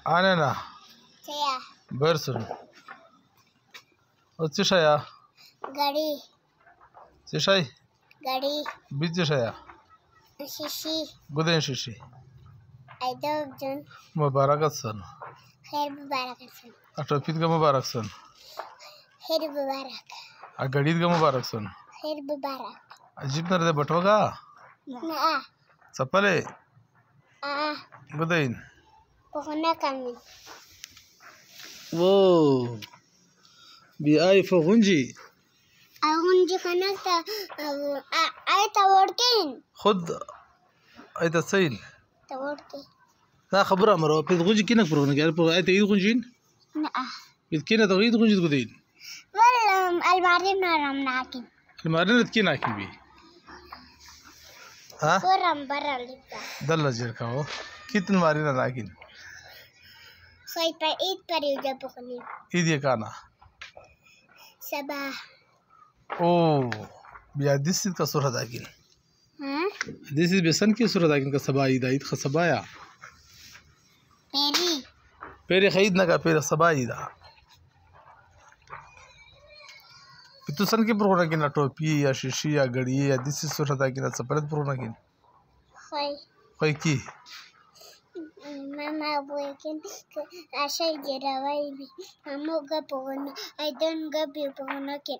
أنا شيا برسل وتشيا غري تشي غري بيتشيا شيشي قدين شيشي أيدوب جون مبارك سن خير مبارك سن أتوفيت مبارك سن خير مبارك أقديد مبارك سن خير مبارك أجيب نرد بتوعك نا سبلة قدين بخنا كمين واو بأي فغنجي أغنجي خناك أي توركين خد أي تسيل توركين لا خبرة مرة بتغنجي كينك برونا قال برو أي تيجي غنجين نا بتكينا تغيد غنجي قدين ولا المعلم نرم ناكين المارنة تكينا كيبي ها ورم برا لبا دلنا جيركا هو كيتن مارينا ناكين خير پر إيد پر يوجا بخني إيدي كانا صباح أوه بيا ديسيت كسورة داكين ها ديسيت بيسن كي سورة داكين كسباي دايت خسبايا بيري پيري خيد نكا پيري سباي دا بتو سن كي پرونا كينا توپي يا شيشي يا غړي يا ديسيت سورة داكين سپرت پرونا كين خير خوي كي ماما بويكين عشان جراوي ماما قبونا أيضا قبونا كين